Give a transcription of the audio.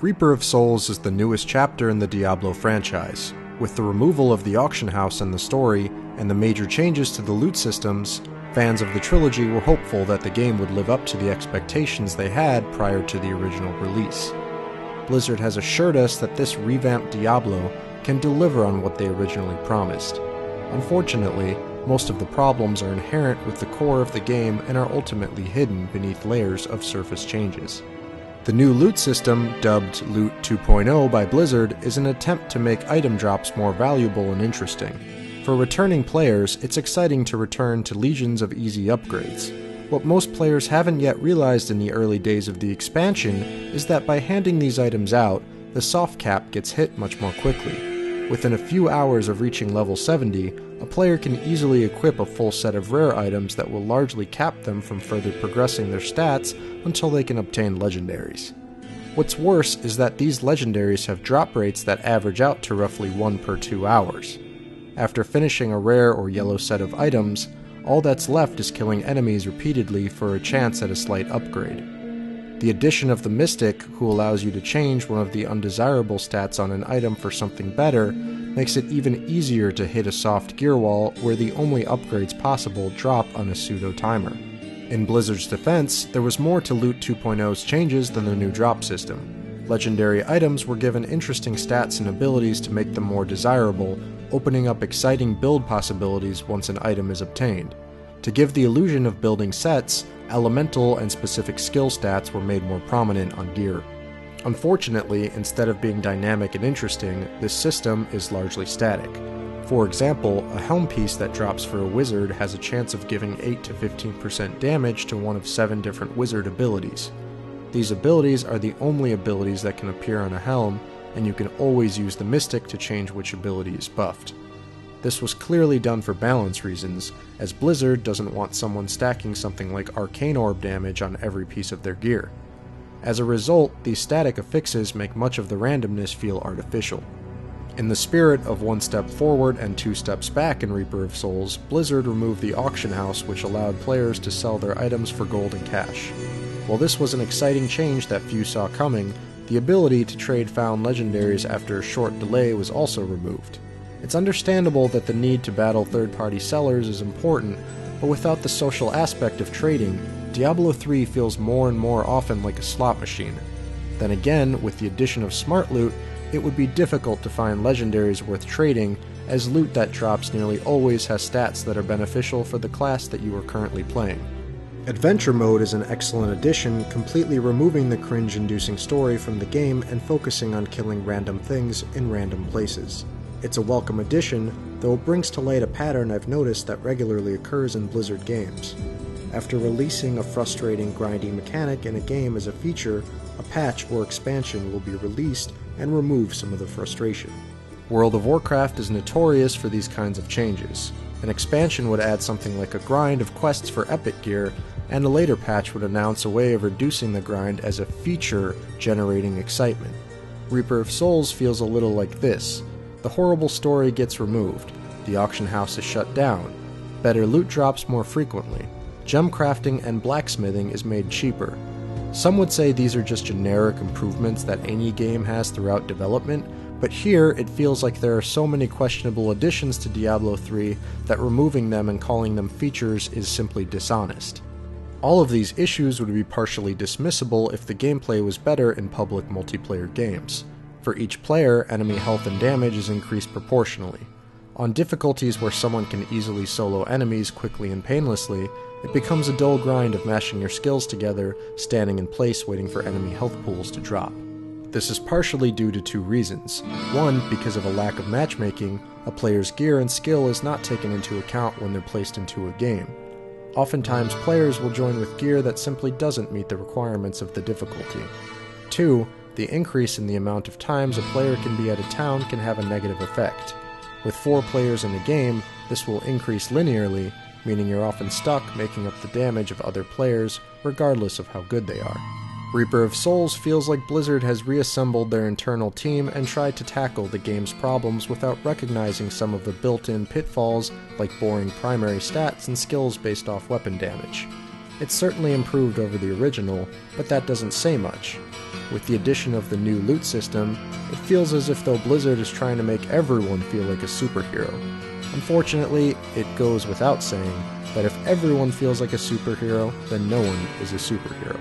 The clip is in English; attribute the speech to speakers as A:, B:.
A: Reaper of Souls is the newest chapter in the Diablo franchise. With the removal of the auction house in the story, and the major changes to the loot systems, fans of the trilogy were hopeful that the game would live up to the expectations they had prior to the original release. Blizzard has assured us that this revamped Diablo can deliver on what they originally promised. Unfortunately, most of the problems are inherent with the core of the game and are ultimately hidden beneath layers of surface changes. The new loot system, dubbed Loot 2.0 by Blizzard, is an attempt to make item drops more valuable and interesting. For returning players, it's exciting to return to legions of easy upgrades. What most players haven't yet realized in the early days of the expansion is that by handing these items out, the soft cap gets hit much more quickly. Within a few hours of reaching level 70, a player can easily equip a full set of rare items that will largely cap them from further progressing their stats until they can obtain legendaries. What's worse is that these legendaries have drop rates that average out to roughly 1 per 2 hours. After finishing a rare or yellow set of items, all that's left is killing enemies repeatedly for a chance at a slight upgrade. The addition of the Mystic, who allows you to change one of the undesirable stats on an item for something better, makes it even easier to hit a soft gear wall where the only upgrades possible drop on a pseudo-timer. In Blizzard's defense, there was more to Loot 2.0's changes than the new drop system. Legendary items were given interesting stats and abilities to make them more desirable, opening up exciting build possibilities once an item is obtained. To give the illusion of building sets, elemental and specific skill stats were made more prominent on gear. Unfortunately, instead of being dynamic and interesting, this system is largely static. For example, a helm piece that drops for a wizard has a chance of giving 8 to 15% damage to one of 7 different wizard abilities. These abilities are the only abilities that can appear on a helm, and you can always use the Mystic to change which ability is buffed. This was clearly done for balance reasons, as Blizzard doesn't want someone stacking something like Arcane Orb damage on every piece of their gear. As a result, these static affixes make much of the randomness feel artificial. In the spirit of 1 step forward and 2 steps back in Reaper of Souls, Blizzard removed the auction house, which allowed players to sell their items for gold and cash. While this was an exciting change that few saw coming, the ability to trade found legendaries after a short delay was also removed. It's understandable that the need to battle third-party sellers is important, but without the social aspect of trading, Diablo 3 feels more and more often like a slot machine. Then again, with the addition of smart loot, it would be difficult to find legendaries worth trading, as loot that drops nearly always has stats that are beneficial for the class that you are currently playing. Adventure mode is an excellent addition, completely removing the cringe-inducing story from the game and focusing on killing random things in random places. It's a welcome addition, though it brings to light a pattern I've noticed that regularly occurs in Blizzard games. After releasing a frustrating grinding mechanic in a game as a feature, a patch or expansion will be released and remove some of the frustration. World of Warcraft is notorious for these kinds of changes. An expansion would add something like a grind of quests for epic gear, and a later patch would announce a way of reducing the grind as a feature generating excitement. Reaper of Souls feels a little like this. The horrible story gets removed, the auction house is shut down, better loot drops more frequently, gem crafting and blacksmithing is made cheaper. Some would say these are just generic improvements that any game has throughout development, but here it feels like there are so many questionable additions to Diablo 3 that removing them and calling them features is simply dishonest. All of these issues would be partially dismissible if the gameplay was better in public multiplayer games. For each player, enemy health and damage is increased proportionally. On difficulties where someone can easily solo enemies quickly and painlessly, it becomes a dull grind of mashing your skills together, standing in place waiting for enemy health pools to drop. This is partially due to 2 reasons. One, because of a lack of matchmaking, a player's gear and skill is not taken into account when they're placed into a game. Oftentimes, players will join with gear that simply doesn't meet the requirements of the difficulty. 2, the increase in the amount of times a player can be at a town can have a negative effect. With 4 players in a game, this will increase linearly, meaning you're often stuck making up the damage of other players, regardless of how good they are. Reaper of Souls feels like Blizzard has reassembled their internal team and tried to tackle the game's problems without recognizing some of the built-in pitfalls like boring primary stats and skills based off weapon damage. It's certainly improved over the original, but that doesn't say much. With the addition of the new loot system, it feels as if though Blizzard is trying to make everyone feel like a superhero. Unfortunately, it goes without saying that if everyone feels like a superhero, then no one is a superhero.